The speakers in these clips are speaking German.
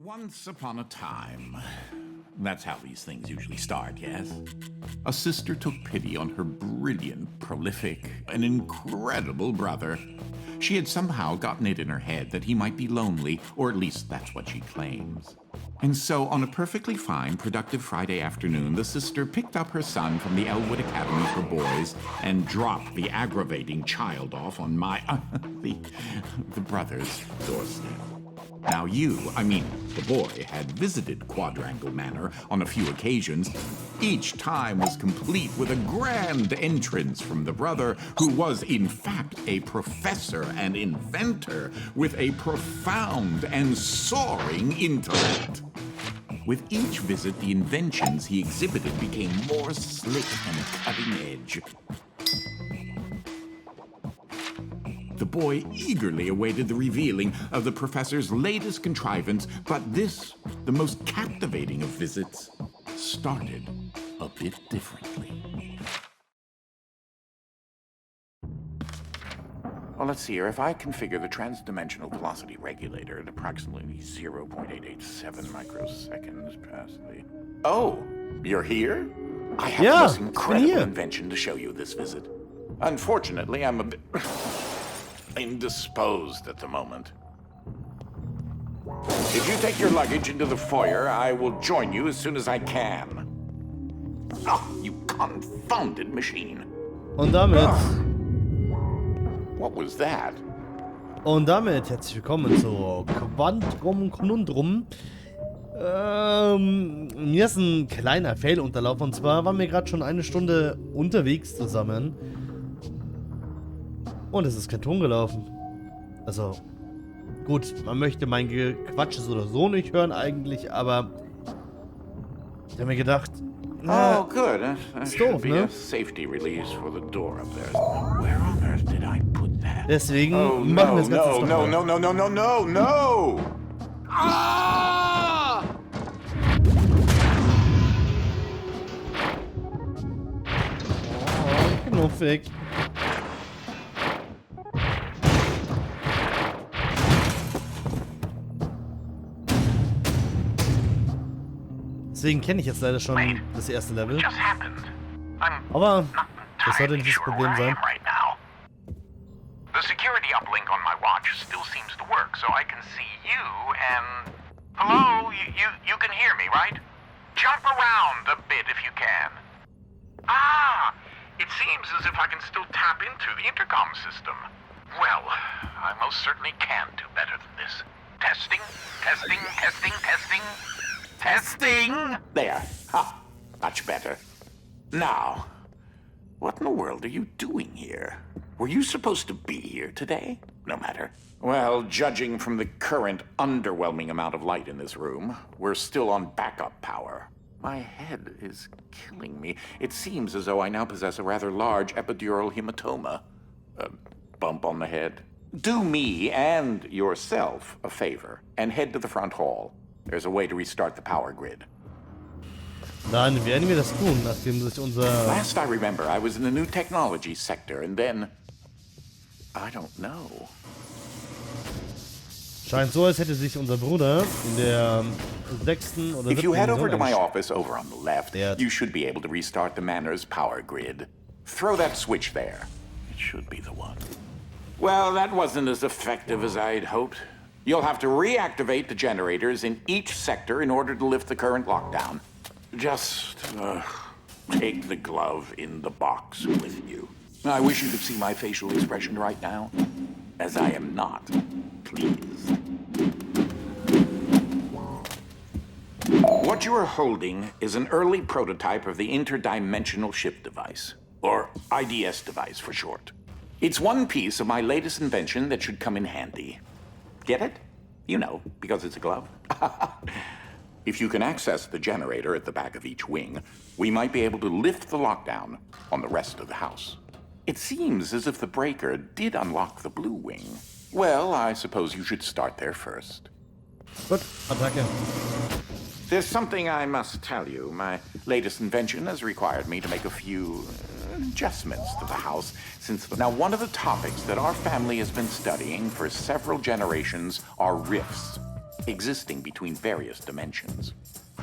Once upon a time. That's how these things usually start, yes? A sister took pity on her brilliant, prolific, and incredible brother. She had somehow gotten it in her head that he might be lonely, or at least that's what she claims. And so, on a perfectly fine, productive Friday afternoon, the sister picked up her son from the Elwood Academy for Boys and dropped the aggravating child off on the brother's doorstep. Now the boy, had visited Quadrangle Manor on a few occasions. Each time was complete with a grand entrance from the brother, who was in fact a professor and inventor with a profound and soaring intellect. With each visit, the inventions he exhibited became more slick and cutting edge. The boy eagerly awaited the revealing of the professor's latest contrivance, but this, the most captivating of visits, started a bit differently. Well, let's see here. If I configure the trans-dimensional velocity regulator at approximately 0.887 microseconds past the... Oh, you're here? I have this incredible invention to show you this visit. Unfortunately, I'm a bit... indisposed at the moment. If you take your luggage into the foyer, I will join you as soon as I can. Oh, you confounded machine. Und damit... What was that? Und damit herzlich willkommen zu Conundrum. Mir ist ein kleiner Fail unterlaufen. Und zwar waren wir gerade schon eine Stunde unterwegs zusammen. Und es ist kein Ton gelaufen. Also, gut, man möchte mein Gequatsch so oder so nicht hören eigentlich, aber ich habe mir gedacht, oh, good. Ist doof, ne? Safety release for the door up there. Where on earth did I put that? Deswegen machen wir das Ganze No! Ah! Oh, knuffig. Deswegen kenne ich jetzt leider schon das erste Level. Aber das sollte nicht das Problem sein. The security uplink on my watch still seems to work, so I can see you and... Hello? You can hear me, right? Jump around a bit if you can. Ah! It seems as if I can still tap into the intercom system. Well, I most certainly can do better than this. Testing. Testing! There. Ha! Much better. Now, what in the world are you doing here? Were you supposed to be here today? No matter. Well, judging from the current underwhelming amount of light in this room, we're still on backup power. My head is killing me. It seems as though I now possess a rather large epidural hematoma. A bump on the head. Do me and yourself a favor and head to the front hall. There's a way to restart the power grid. Dann werden wir das tun, nachdem sich unser... Last I remember, I was in the new technology sector, and then... I don't know. Scheint so, als hätte sich unser Bruder in der 6. oder 7. If you head over to my office over on the left, Dead. you should be able to restart the manor's power grid. Throw that switch there. It should be the one. Well, that wasn't as effective as I'd hoped. You'll have to reactivate the generators in each sector in order to lift the current lockdown. Just take the glove in the box with you. I wish you could see my facial expression right now, as I am not pleased. What you are holding is an early prototype of the interdimensional shift device, or IDS device for short. It's one piece of my latest invention that should come in handy. Get it? You know, because it's a glove. If you can access the generator at the back of each wing, we might be able to lift the lockdown on the rest of the house. It seems as if the breaker did unlock the blue wing. Well, I suppose you should start there first. Gut, Attacke. There's something I must tell you. My latest invention has required me to make a few adjustments to the house since... Now, one of the topics that our family has been studying for several generations are rifts. existing between various dimensions.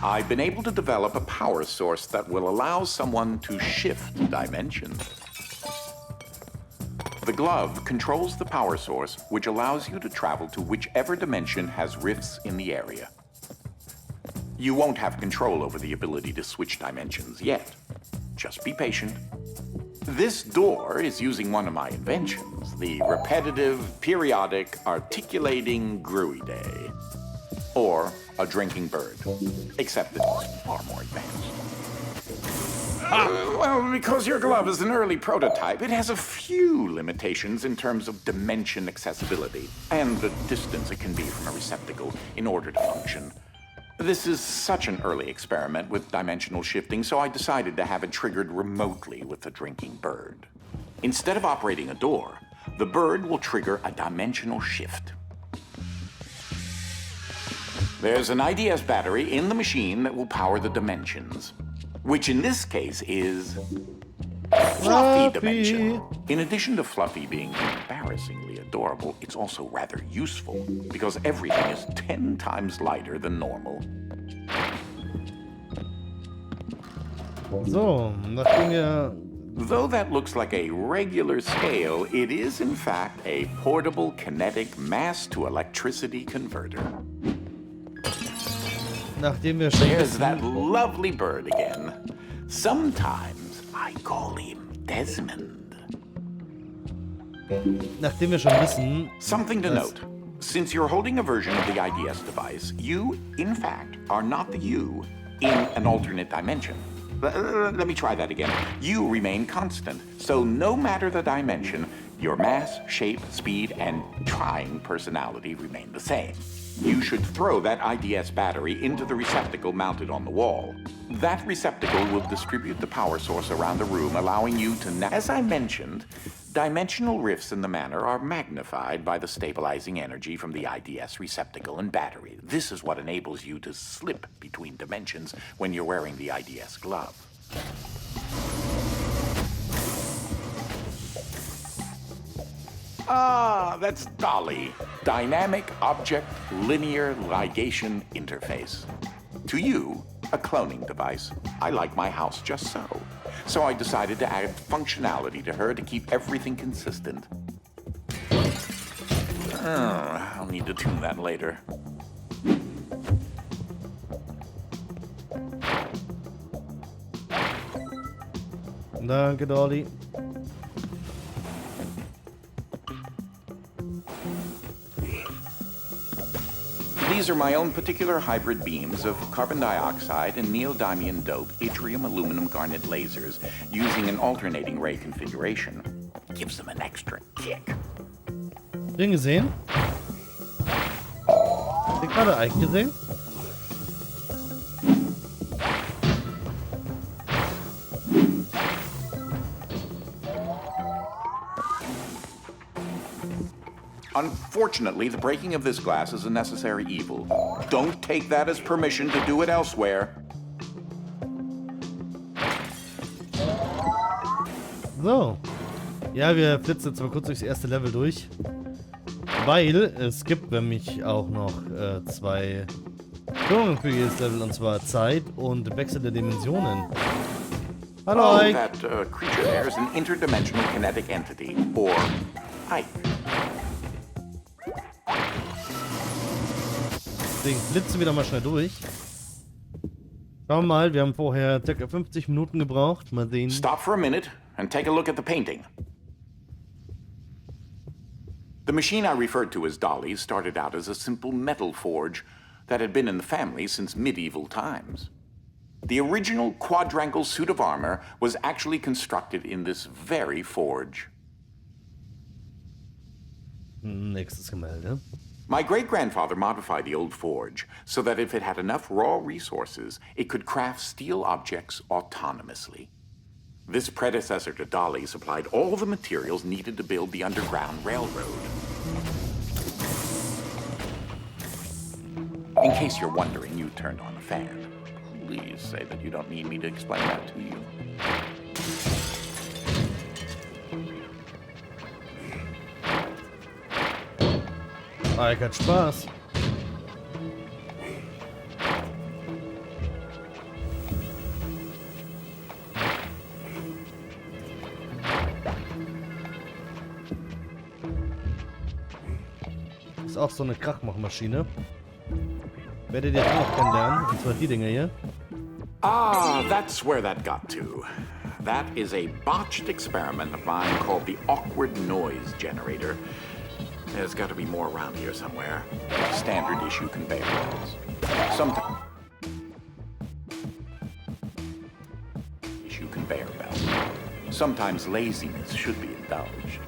I've been able to develop a power source that will allow someone to shift dimensions. The glove controls the power source, which allows you to travel to whichever dimension has rifts in the area. You won't have control over the ability to switch dimensions yet. Just be patient. This door is using one of my inventions, the repetitive, periodic, articulating gruidae, or a drinking bird, except it's far more advanced. Well, because your glove is an early prototype, it has a few limitations in terms of dimension accessibility and the distance it can be from a receptacle in order to function. This is such an early experiment with dimensional shifting, so I decided to have it triggered remotely with the drinking bird. Instead of operating a door, the bird will trigger a dimensional shift. There's an IDS battery in the machine that will power the dimensions, which in this case is Fluffy Dimension. In addition to Fluffy being embarrassingly adorable, it's also rather useful because everything is 10 times lighter than normal. So, nachdem wir... Though that looks like a regular scale, it is in fact a portable kinetic mass to electricity converter. Nachdem wir schon There's that lovely bird again. Sometimes I call him Desmond. Nachdem wir schon wissen... Something to note. Since you're holding a version of the IDS device, you, in fact, are not the you in an alternate dimension. Let me try that again. You remain constant, so no matter the dimension, your mass, shape, speed, and trying personality remain the same. You should throw that IDS battery into the receptacle mounted on the wall. That receptacle will distribute the power source around the room, allowing you to... As I mentioned, dimensional rifts in the manner are magnified by the stabilizing energy from the IDS receptacle and battery. This is what enables you to slip between dimensions when you're wearing the IDS glove. Ah, that's Dolly. Dynamic Object Linear Ligation Interface. To you, a cloning device. I like my house just so. So I decided to add functionality to her to keep everything consistent. I'll need to tune that later. Danke, Dolly. These are my own particular hybrid beams of carbon dioxide and neodymium dope yttrium aluminum garnet lasers using an alternating ray configuration. Gives them an extra kick. Den gesehen? Den gerade eigentlich gesehen? Unfortunately, the breaking of this glass is a necessary evil. Don't take that as permission to do it elsewhere. So. Ja, wir flitzen jetzt mal kurz durchs erste Level durch. Weil es gibt nämlich auch noch zwei Störungen für jedes Level, und zwar Zeit und Wechsel der Dimensionen. Hallo, Ike. That creature there is an interdimensional kinetic entity, or Ike. Deswegen flitzen wir da mal schnell durch. Schauen wir mal, wir haben vorher ca. 50 Minuten gebraucht. Mal sehen. Stop for a minute and take a look at the painting. The machine I referred to as Dolly started out as a simple metal forge that had been in the family since medieval times. The original quadrangle suit of armor was actually constructed in this very forge. Nächstes Gemälde. My great-grandfather modified the old forge so that if it had enough raw resources, it could craft steel objects autonomously. This predecessor to Dolly supplied all the materials needed to build the Underground Railroad. In case you're wondering, you turned on a fan. Please say that you don't need me to explain that to you. Ike hat Spaß. Ist auch so eine Krachmachmaschine. Werdet ihr jetzt auch kennenlernen. Und zwar die Dinger hier. Ah, that's where that got to. That is a botched experiment of mine called the awkward noise generator. There's got to be more around here somewhere. Standard issue conveyor belts. Conveyor belt. Sometimes laziness should be indulged.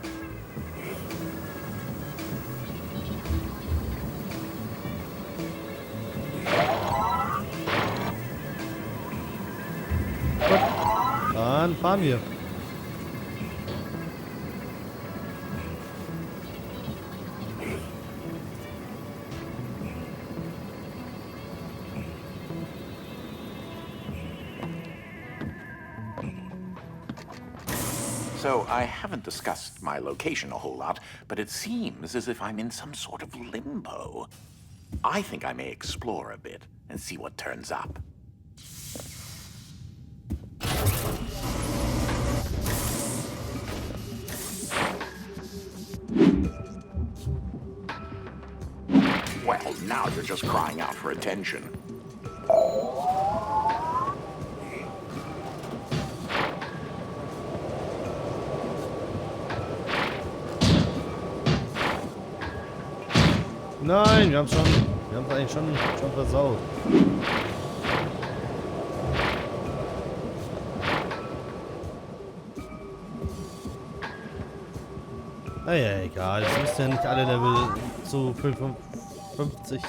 Gut, dann fahren wir. So, I haven't discussed my location a whole lot, but it seems as if I'm in some sort of limbo. I think I may explore a bit and see what turns up. Well, now you're just crying out for attention. Nein, wir haben es eigentlich schon versaut. Naja, egal. Es müssen ja nicht alle Level zu 50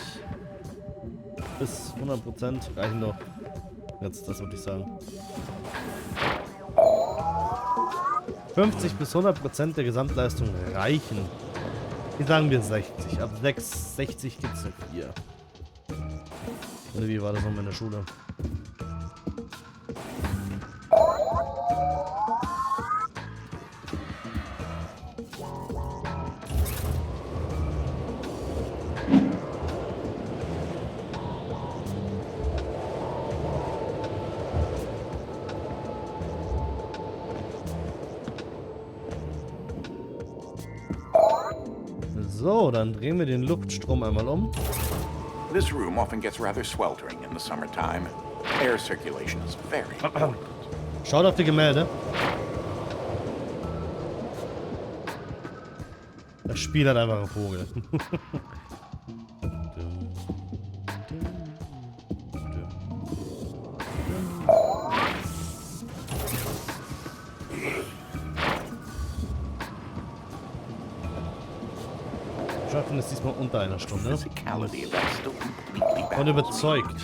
bis 100% reichen doch. Jetzt, das würde ich sagen. 50 bis 100% der Gesamtleistung reichen. Wie sagen wir 60? Ab 60 gibt es eine 4. Oder wie war das noch in der Schule? So, dann drehen wir den Luftstrom einmal um. This room often gets rather sweltering in the summertime. Air circulation is very important. Schaut auf die Gemälde. Das Spiel hat einfach einen Vogel. Schaffen es diesmal unter einer Stunde. Und überzeugt.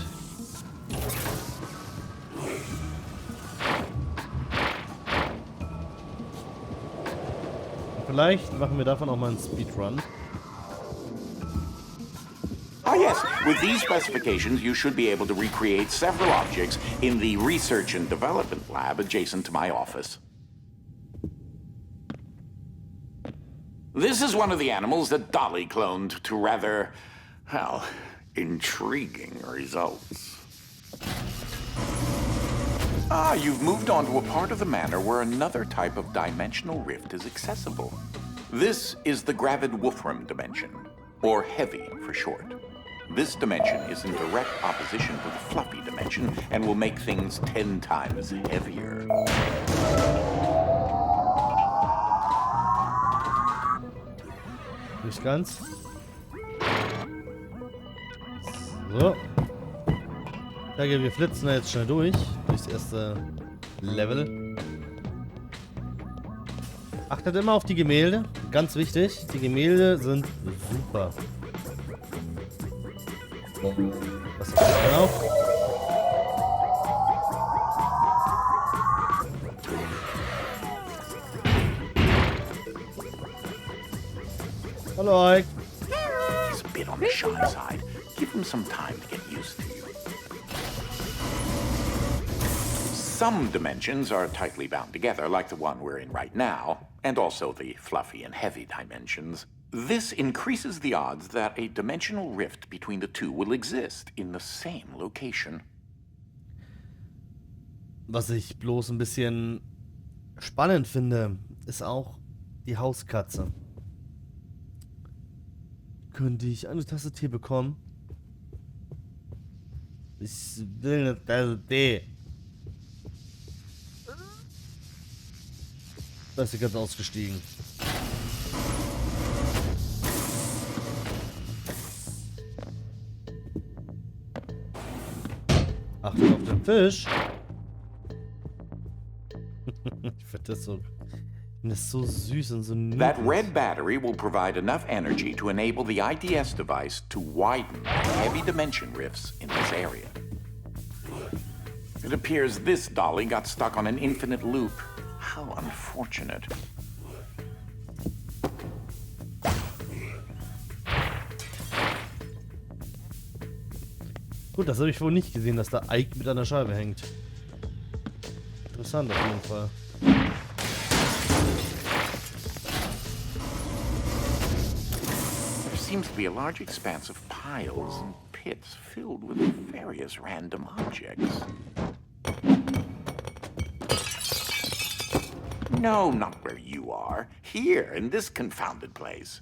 Vielleicht machen wir davon auch mal einen Speedrun. Ah yes, with these specifications you should be able to recreate several objects in the research and development lab adjacent to my office. This is one of the animals that Dolly cloned to rather, well, intriguing results. Ah, you've moved on to a part of the manor where another type of dimensional rift is accessible. This is the gravid Wolfram dimension, or heavy for short. This dimension is in direct opposition to the fluffy dimension and will make things 10 times heavier. Nicht ganz. So. Okay, wir flitzen jetzt schnell durchs erste Level. Achtet immer auf die Gemälde. Ganz wichtig, die Gemälde sind super. Was ist das genau? Hallo, Ike. He's a bit on the shy side. Give him some time to get used to you. Some dimensions are tightly bound together, like the one we're in right now, and also the fluffy and heavy dimensions. This increases the odds that a dimensional rift between the two will exist in the same location. Was ich bloß ein bisschen spannend finde, ist auch die Hauskatze. Könnte ich eine Tasse Tee bekommen? Ich will eine Tasse Tee. Da ist sie ganz ausgestiegen. Achtung auf den Fisch. Ich finde das so süß und so niedlich. That red battery will provide enough energy to enable the IDS device to widen the heavy dimension rifts in this area. It appears this dolly got stuck on an infinite loop. How unfortunate. Gut, das habe ich wohl nicht gesehen, dass da Ike mit einer Scheibe hängt. Interessant auf jeden Fall. There seems to be a large expanse of piles and pits filled with various random objects. No, not where you are. Here, in this confounded place.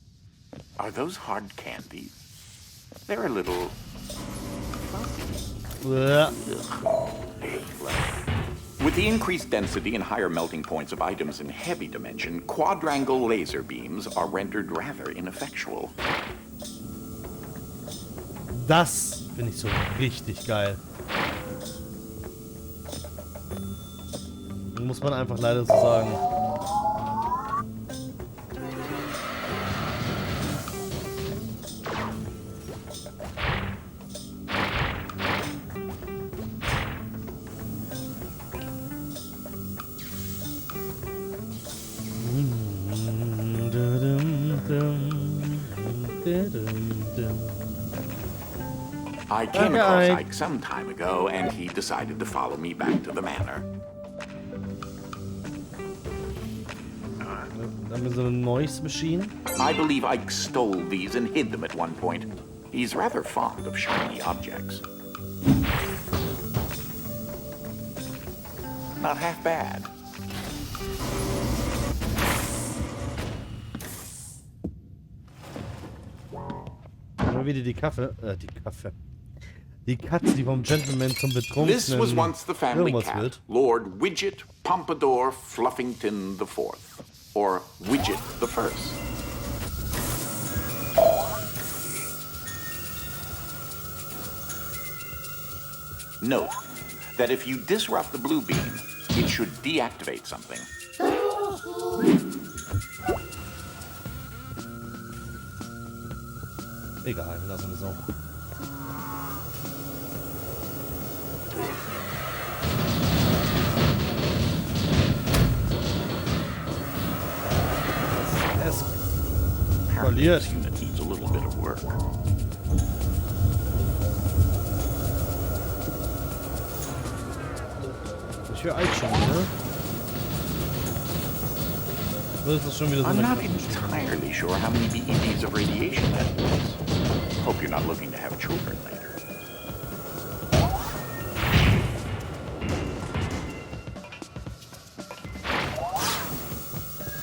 Are those hard candies? They're a little... With the increased density and higher melting points of items in heavy dimension, quadrangle laser beams are rendered rather ineffectual. Das finde ich so richtig geil. Muss man einfach leider so sagen. I came across Ike some time ago, and he decided to follow me back to the manor. Dann haben wir so eine Noise Machine. I believe Ike stole these and hid them at one point. He's rather fond of shiny objects. Not half bad. Immer wieder die Die Katze, die vom Gentleman zum Betrunkenen This was once the family irgendwas cat, wird. Lord Widget Pompadour Fluffington IV, or Widget the First. Note that if you disrupt the blue beam, it should deactivate something. Egal, lassen wir es so. Es verliert. This unit needs a little bit of work. Ich höre Ike schon wieder. Das ist schon wieder so I'm eine not entirely sure how many BEDs of radiation that was. Hope you're not looking to have children later.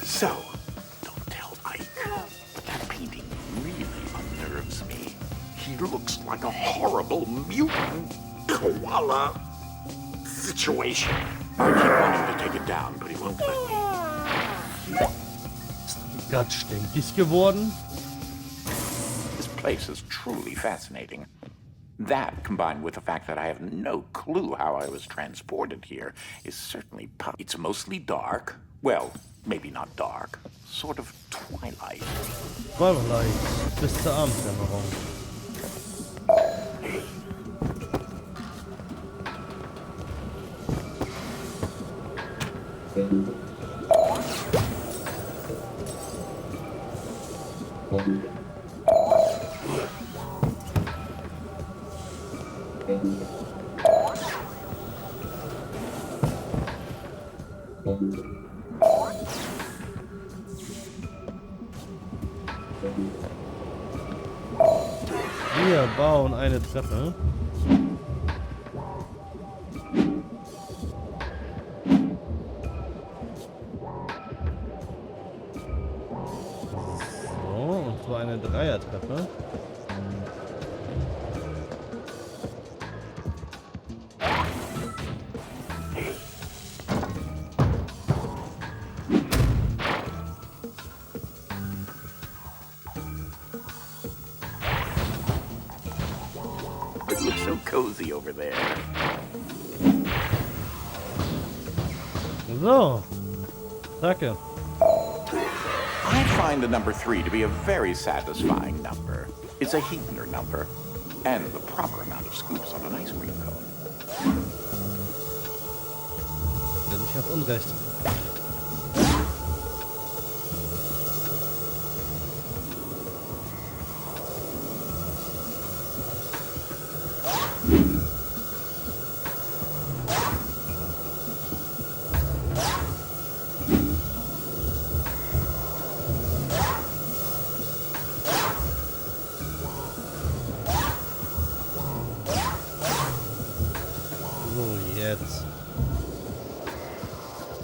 So, don't tell Ike, but that painting really unnerves me. He looks like a horrible mutant koala situation. I keep wanting to take it down, but he won't let me. Ganz stinkig geworden. This place is truly fascinating. That, combined with the fact that I have no clue how I was transported here, is certainly It's mostly dark. Well, maybe not dark. Sort of twilight. Twilight. Bis zur Abenddämmerung. Wir bauen eine Treppe. So, und zwar eine Dreiertreppe. cozy over there. So. Danke. I find the number 3 to be a very satisfying number. It's a Heathner number, and the proper amount of scoops on an ice cream cone. Bin ich ganz unrecht.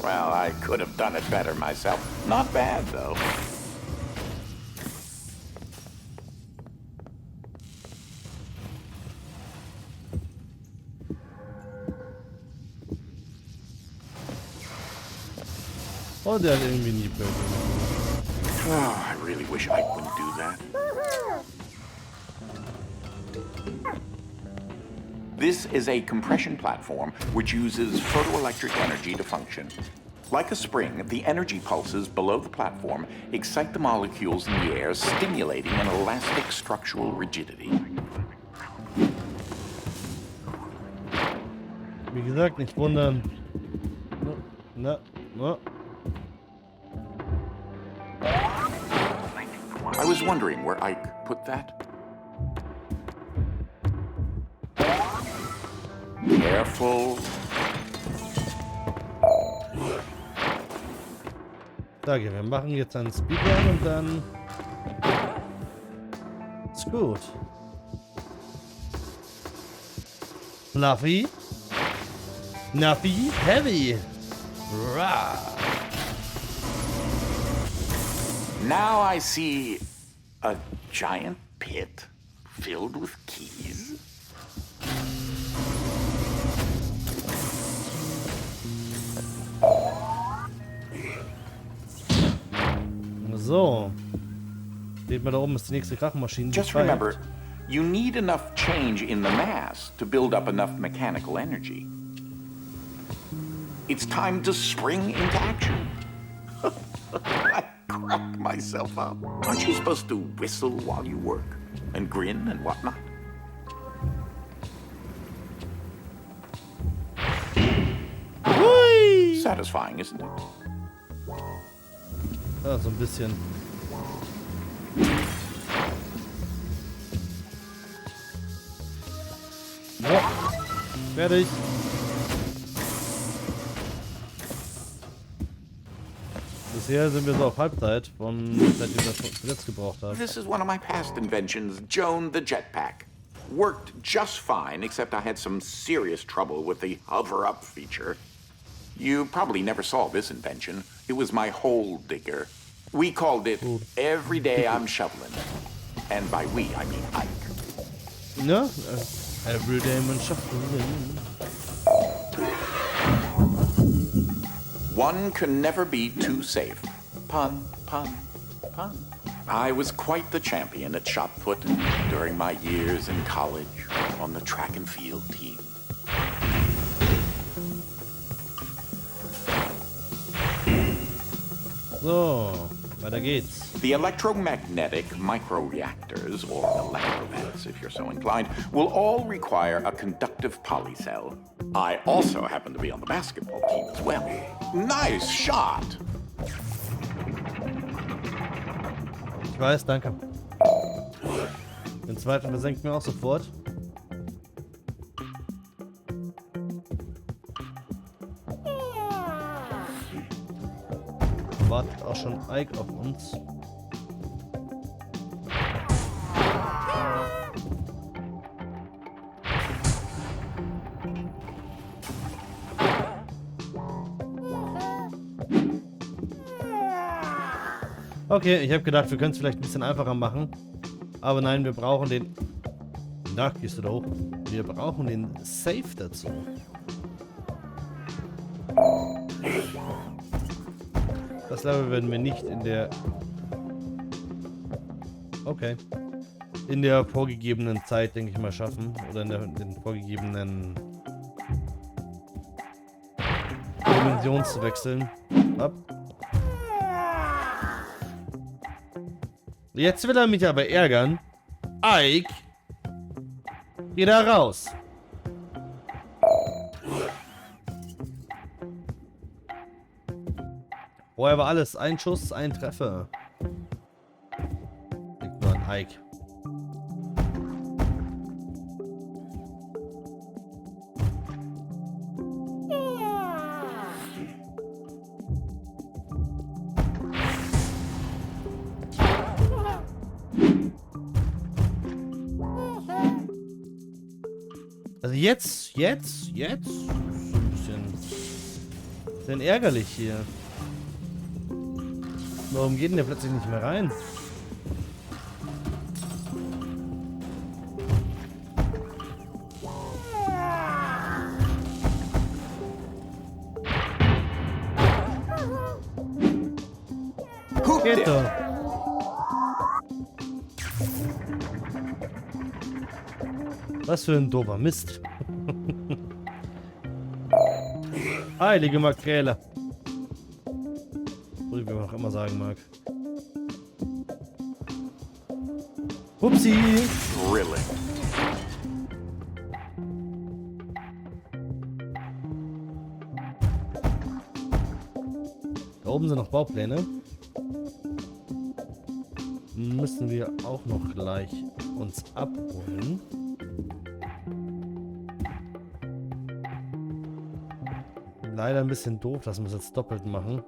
Well, I could have done it better myself. Not bad, though. Oh, der hat irgendwie nie blöd. Oh, I really wish I couldn't do that. This is a compression platform which uses photoelectric energy to function. Like a spring, the energy pulses below the platform excite the molecules in the air, stimulating an elastic structural rigidity. Wie gesagt, nicht wundern. I was wondering where Ike put that. Careful. Danke, wir machen jetzt einen Speedrun und dann ist gut. Fluffy. Nuffy. Heavy. Rah. Now I see a giant pit filled with keys. So. Seht mal, da oben ist die nächste Krachenmaschine. Just remember, you need enough change in the mass to build up enough mechanical energy. It's time to spring into action. I crack myself up. Aren't you supposed to whistle while you work? And grin and whatnot? Hui! Satisfying, isn't it? Ja, so ein bisschen. Ja, fertig. Bisher sind wir so auf Halbzeit, seitdem wir das zuletzt gebraucht haben. This is one of my past inventions, Joan the Jetpack. Worked just fine, except I had some serious trouble with the hover-up feature. You probably never saw this invention. It was my hole digger. We called it Every Day I'm Shoveling. And by we, I mean Ike. Ja, every day man shuffling. One can never be too safe. Pun, pun, pun. I was quite the champion at shot put during my years in college on the track and field team. So, weiter geht's. The electromagnetic microreactors, or electrovets if you're so inclined, will all require a conductive polycell. I also happen to be on the basketball team as well. Nice shot! Ich weiß, danke. Den zweiten versenkt mir auch sofort. Wartet auch schon Ike auf uns. Okay, ich habe gedacht, wir können es vielleicht ein bisschen einfacher machen. Aber nein, wir brauchen den... Na, gehst du da hoch? Wir brauchen den Safe dazu. Das Level werden wir nicht in der... Okay. in der vorgegebenen Zeit, denke ich mal, schaffen. Oder in den vorgegebenen Dimension zu wechseln. Ab. Jetzt will er mich aber ärgern. Ike, geh da raus. Vorher war alles ein Schuss, ein Treffer. Liegt nur an Ike. Also jetzt ist ein bisschen ärgerlich hier. Warum geht denn der plötzlich nicht mehr rein? Geht doch. Was für ein doofer Mist. Heilige Makrele. Wie man auch immer sagen mag. Upsi! Thrilling. Da oben sind noch Baupläne. Müssen wir auch noch gleich uns abholen. Leider ein bisschen doof, dass wir es jetzt doppelt machen.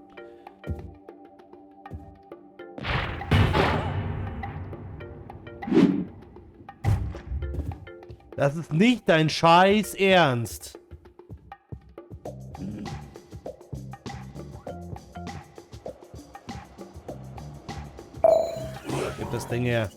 Das ist nicht dein Scheiß Ernst. Gib das Ding her.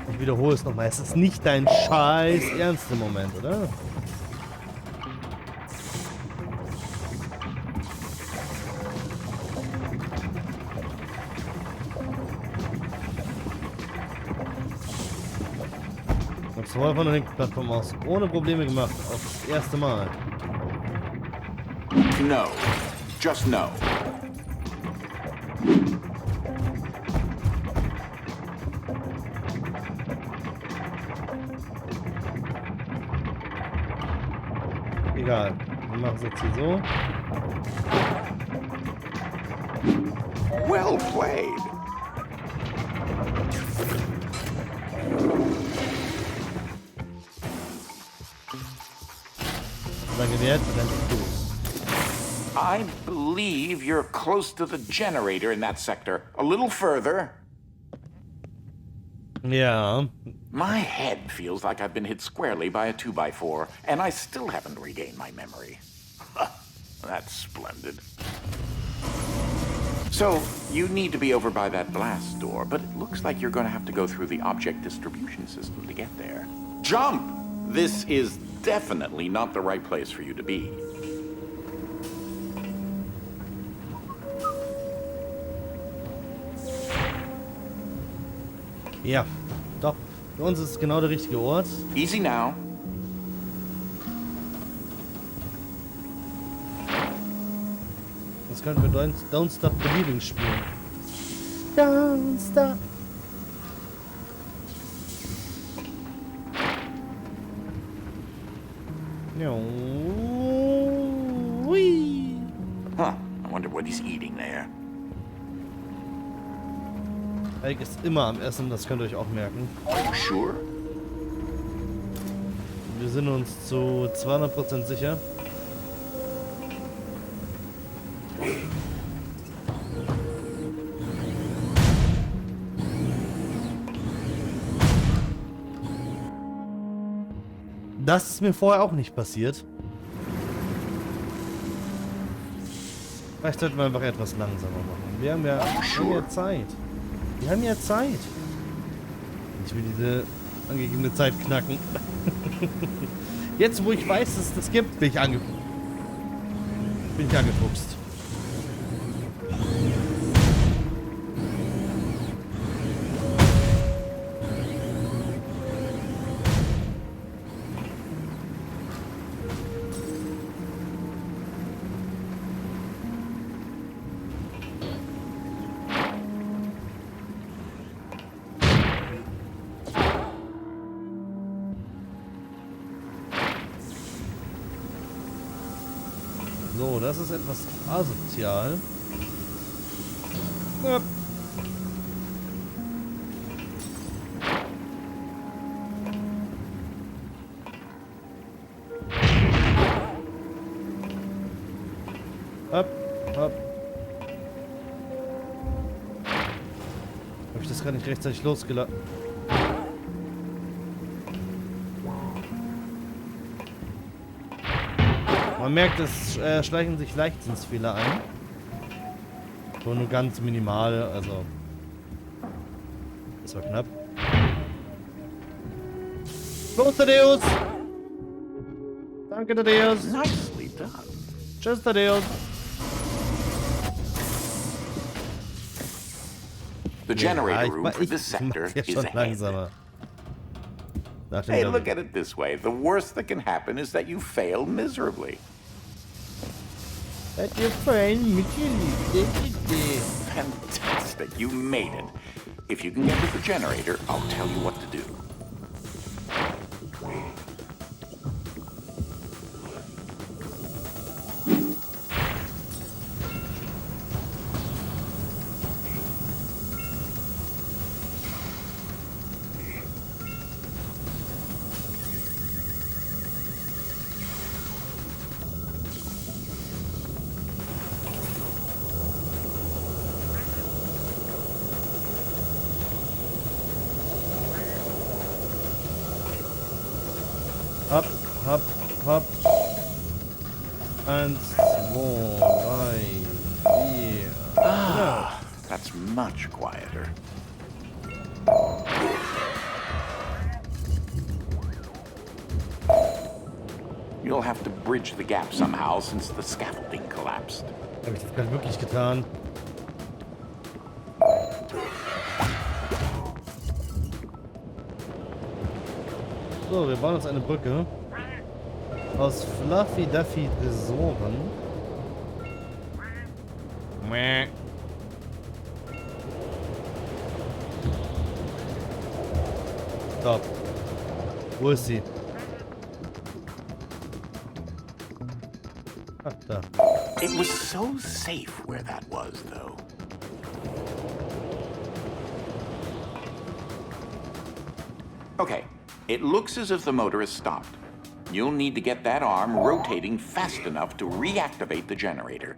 Ich wiederhole es nochmal. Es ist nicht dein Scheiß Ernst im Moment, oder? Und zwar von der linken Plattform aus. Ohne Probleme gemacht. Auf das erste Mal. No. Just no. Egal. Wir machen es jetzt hier so. Well played. Lange Wert, dann los. I believe you're close to the generator in that sector. A little further. Ja. My head feels like I've been hit squarely by a 2x4, and I still haven't regained my memory. That's splendid. So, you need to be over by that blast door, but it looks like you're going to have to go through the object distribution system to get there. Jump! This is definitely not the right place for you to be. Ja, doch. Für uns ist es genau der richtige Ort. Easy now. Das könnten wir Don't Stop Believing spielen. Don't Stop. Ja. Hui. Huh. I wonder what he's eating there. Ike ist immer am Essen, das könnt ihr euch auch merken. Are you sure? Wir sind uns zu 200% sicher. Das ist mir vorher auch nicht passiert. Vielleicht sollten wir einfach etwas langsamer machen. Wir haben ja Zeit. Wir haben ja Zeit. Ich will diese angegebene Zeit knacken. Jetzt, wo ich weiß, dass es das gibt, bin ich angefuchst. So, das ist etwas asozial. Ja. Hopp, hopp. Habe ich das gar nicht rechtzeitig losgelassen? Man merkt, es schleichen sich Leichtsinnsfehler ein. Aber nur ganz minimal, also. Das war knapp. Los, Tadeus! Danke, Tadeus! Nicely done. Tschüss, Tadeus! The generator room for this sector ja is schon ahead. langsamer. Nach dem Hey, Level. look at it this way. The worst that can happen is that you fail miserably. Seid ihr fein mitgeliebt? Fantastic. You made it. If you can get to the generator, I'll tell you what to do. Hopp, hopp, hopp. 1, 2, 3, 4. Ah, that's much quieter. You'll have to bridge the gap somehow since the scaffolding collapsed. Habe ich das gerade wirklich getan? So, wir bauen uns eine Brücke aus Fluffy Duffy Tresoren. Mäh. Stop. Wo ist sie? Ach, da. It was so safe where that was, though. Okay, it looks as if the motor has stopped. You'll need to get that arm rotating fast enough to reactivate the generator.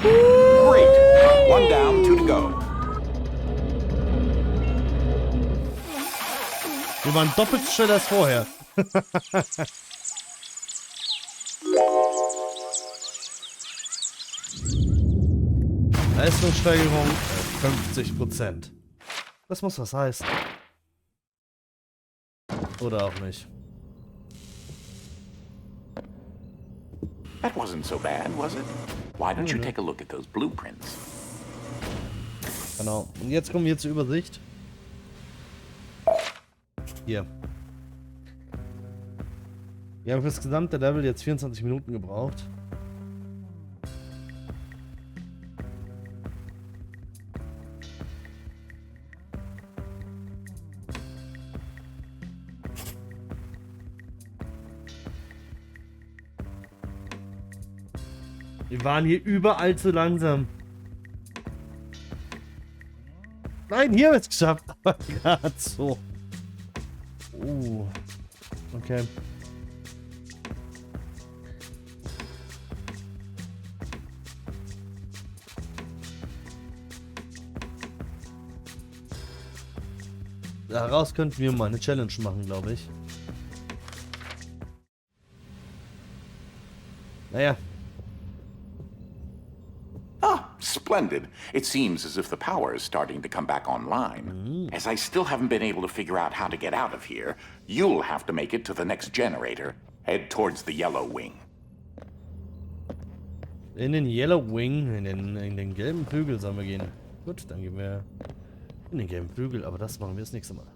Great! One down, 2 to go. Wir waren doppelt so schnell als vorher. Leistungssteigerung 50%. Das muss was heißen. Oder auch nicht. That wasn't so bad, was it? Why don't you take a look at those blueprints? Genau. Und jetzt kommen wir zur Übersicht. Hier. Wir haben für das gesamte Level jetzt 24 Minuten gebraucht. Wir waren hier überall zu langsam. Nein, hier haben wir es geschafft. Aber gerade so. Okay. Daraus könnten wir mal eine Challenge machen, glaube ich. Naja. Ah, splendid. It seems as if the power is starting to come back online. As I still haven't been able to figure out how to get out of here, you'll have to make it to the next generator. Head towards the yellow wing. In den Yellow Wing, in den gelben Flügel sollen wir gehen. Gut, dann gehen wir in den gelben Flügel, aber das machen wir das nächste Mal.